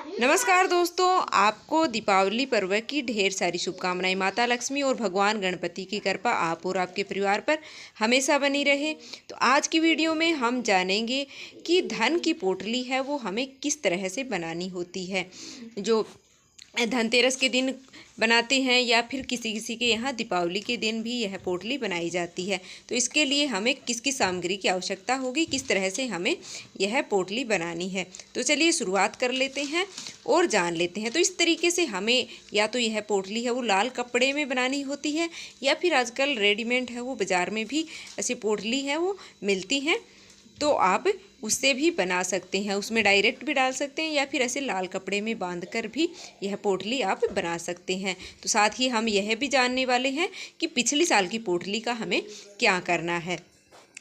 नमस्कार दोस्तों, आपको दीपावली पर्व की ढेर सारी शुभकामनाएं। माता लक्ष्मी और भगवान गणपति की कृपा आप और आपके परिवार पर हमेशा बनी रहे। तो आज की वीडियो में हम जानेंगे कि धन की पोटली है वो हमें किस तरह से बनानी होती है। जो धनतेरस के दिन बनाते हैं या फिर किसी किसी के यहाँ दीपावली के दिन भी यह पोटली बनाई जाती है। तो इसके लिए हमें किस किस सामग्री की आवश्यकता होगी, किस तरह से हमें यह पोटली बनानी है। तो चलिए शुरुआत कर लेते हैं और जान लेते हैं। तो इस तरीके से हमें या तो यह पोटली है वो लाल कपड़े में बनानी होती है या फिर आजकल रेडीमेड है वो बाज़ार में भी ऐसी पोटली है वो मिलती हैं, तो आप उससे भी बना सकते हैं। उसमें डायरेक्ट भी डाल सकते हैं या फिर ऐसे लाल कपड़े में बांधकर भी यह पोटली आप बना सकते हैं। तो साथ ही हम यह भी जानने वाले हैं कि पिछले साल की पोटली का हमें क्या करना है।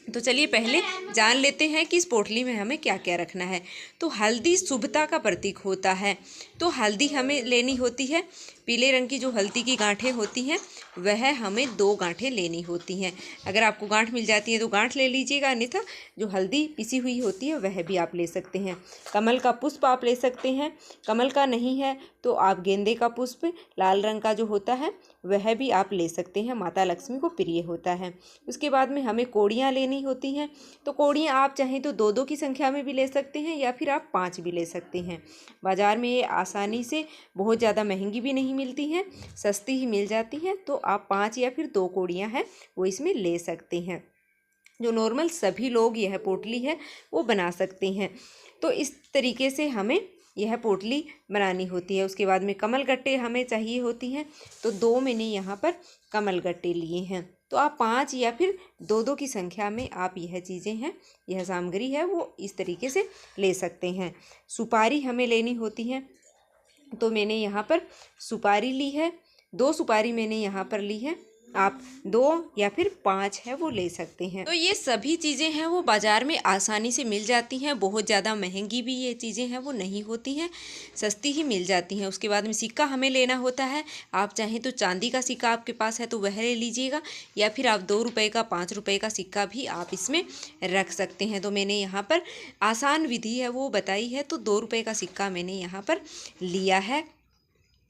तो चलिए पहले जान लेते हैं कि इस पोटली में हमें क्या क्या रखना है। तो हल्दी शुभता का प्रतीक होता है, तो हल्दी हमें लेनी होती है। पीले रंग की जो हल्दी की गांठें होती हैं वह हमें 2 गांठें लेनी होती हैं। अगर आपको गांठ मिल जाती है तो गांठ ले लीजिएगा, अन्यथा जो हल्दी पिसी हुई होती है वह भी आप ले सकते हैं। कमल का पुष्प आप ले सकते हैं। कमल का नहीं है तो आप गेंदे का पुष्प लाल रंग का जो होता है वह भी आप ले सकते हैं, माता लक्ष्मी को प्रिय होता है। उसके बाद में हमें कोड़ियाँ लेनी होती हैं। तो कोड़ियाँ आप चाहें तो 2-2 की संख्या में भी ले सकते हैं या फिर आप 5 भी ले सकते हैं। बाज़ार में ये आसानी से बहुत ज़्यादा महंगी भी नहीं मिलती हैं, सस्ती ही मिल जाती हैं। तो आप 5 या फिर 2 कोड़ियाँ हैं वो इसमें ले सकते हैं। जो नॉर्मल सभी लोग यह पोटली है वो बना सकते हैं। तो इस तरीके से हमें यह पोटली बनानी होती है। उसके बाद में कमल गट्टे हमें चाहिए होती हैं, तो 2 मैंने यहाँ पर कमल गट्टे लिए हैं। तो आप 5 या फिर 2-2 की संख्या में आप यह चीज़ें हैं, यह सामग्री है वो इस तरीके से ले सकते हैं। सुपारी हमें लेनी होती है, तो मैंने यहाँ पर सुपारी ली है। 2 सुपारी मैंने यहाँ पर ली है, आप 2 या फिर 5 है वो ले सकते हैं। तो ये सभी चीज़ें हैं वो बाज़ार में आसानी से मिल जाती हैं, बहुत ज़्यादा महंगी भी ये चीज़ें हैं वो नहीं होती हैं, सस्ती ही मिल जाती हैं। उसके बाद में सिक्का हमें लेना होता है। आप चाहें तो चांदी का सिक्का आपके पास है तो वह ले लीजिएगा, या फिर आप 2 रुपये का 5 रुपये का सिक्का भी आप इसमें रख सकते हैं। तो मैंने यहाँ पर आसान विधि है वो बताई है, तो 2 रुपये का सिक्का मैंने यहाँ पर लिया है।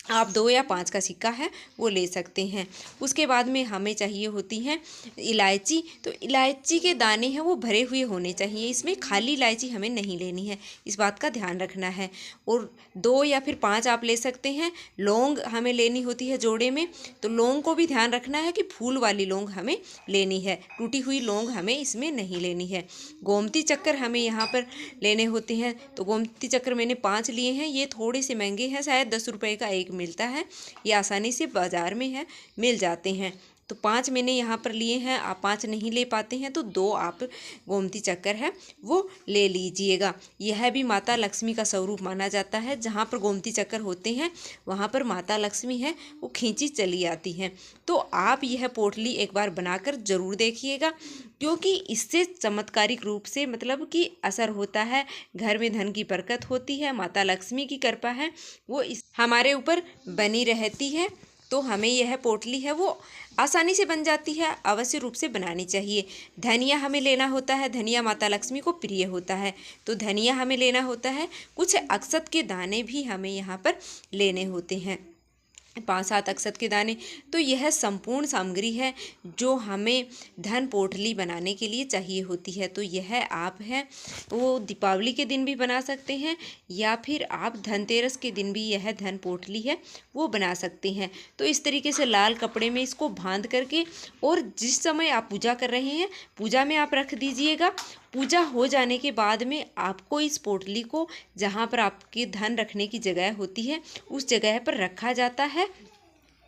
आप 2 या 5 का सिक्का है वो ले सकते हैं। उसके बाद में हमें चाहिए होती हैं इलायची। तो इलायची के दाने हैं वो भरे हुए होने चाहिए, इसमें खाली इलायची हमें नहीं लेनी है, इस बात का ध्यान रखना है। और 2 या फिर 5 आप ले सकते हैं। लौंग हमें लेनी होती है जोड़े में, तो लौंग को भी ध्यान रखना है कि फूल वाली लौंग हमें लेनी है, टूटी हुई लौंग हमें इसमें नहीं लेनी है। गोमती चक्कर हमें यहाँ पर लेने होते हैं, तो गोमती चक्कर मैंने 5 लिए हैं। ये थोड़े से महंगे हैं, शायद 10 रुपये का एक मिलता है, ये आसानी से बाज़ार में है मिल जाते हैं। तो 5 मैंने यहाँ पर लिए हैं। आप 5 नहीं ले पाते हैं तो 2 आप गोमती चक्कर है वो ले लीजिएगा। यह भी माता लक्ष्मी का स्वरूप माना जाता है। जहाँ पर गोमती चक्कर होते हैं वहाँ पर माता लक्ष्मी है वो खींची चली आती हैं। तो आप यह पोटली एक बार बनाकर ज़रूर देखिएगा, क्योंकि इससे चमत्कारिक रूप से मतलब कि असर होता है, घर में धन की बरकत होती है, माता लक्ष्मी की कृपा है वो इस हमारे ऊपर बनी रहती है। तो हमें यह पोटली है वो आसानी से बन जाती है, अवश्य रूप से बनानी चाहिए। धनिया हमें लेना होता है, धनिया माता लक्ष्मी को प्रिय होता है, तो धनिया हमें लेना होता है। कुछ अक्षत के दाने भी हमें यहाँ पर लेने होते हैं, 5-7 अक्षत के दाने। तो यह संपूर्ण सामग्री है जो हमें धन पोटली बनाने के लिए चाहिए होती है। तो यह आप है वो दीपावली के दिन भी बना सकते हैं या फिर आप धनतेरस के दिन भी यह धन पोटली है वो बना सकते हैं। तो इस तरीके से लाल कपड़े में इसको बांध करके, और जिस समय आप पूजा कर रहे हैं पूजा में आप रख दीजिएगा। पूजा हो जाने के बाद में आपको इस पोटली को जहाँ पर आपके धन रखने की जगह होती है उस जगह पर रखा जाता है,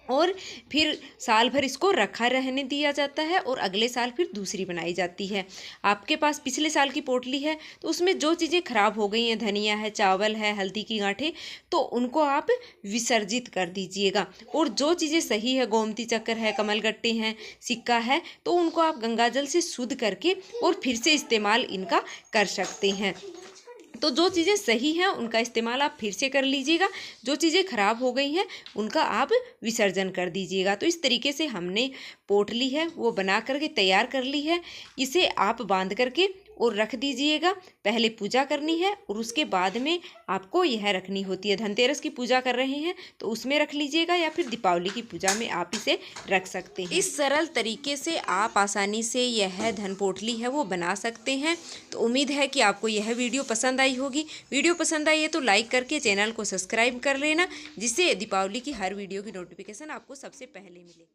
और फिर साल भर इसको रखा रहने दिया जाता है, और अगले साल फिर दूसरी बनाई जाती है। आपके पास पिछले साल की पोटली है तो उसमें जो चीज़ें खराब हो गई हैं, धनिया है, चावल है, हल्दी की गांठें, तो उनको आप विसर्जित कर दीजिएगा। और जो चीज़ें सही है, गोमती चक्कर है, कमलगट्टे हैं, सिक्का है, तो उनको आप गंगाजल से शुद्ध करके और फिर से इस्तेमाल इनका कर सकते हैं। तो जो चीज़ें सही हैं उनका इस्तेमाल आप फिर से कर लीजिएगा, जो चीज़ें खराब हो गई हैं उनका आप विसर्जन कर दीजिएगा। तो इस तरीके से हमने पोटली है वो बना करके तैयार कर ली है। इसे आप बांध करके और रख दीजिएगा। पहले पूजा करनी है और उसके बाद में आपको यह रखनी होती है। धनतेरस की पूजा कर रहे हैं तो उसमें रख लीजिएगा या फिर दीपावली की पूजा में आप इसे रख सकते हैं। इस सरल तरीके से आप आसानी से यह धन पोटली है वो बना सकते हैं। तो उम्मीद है कि आपको यह वीडियो पसंद आई होगी। वीडियो पसंद आई है तो लाइक करके चैनल को सब्सक्राइब कर लेना, जिससे दीपावली की हर वीडियो की नोटिफिकेशन आपको सबसे पहले मिले।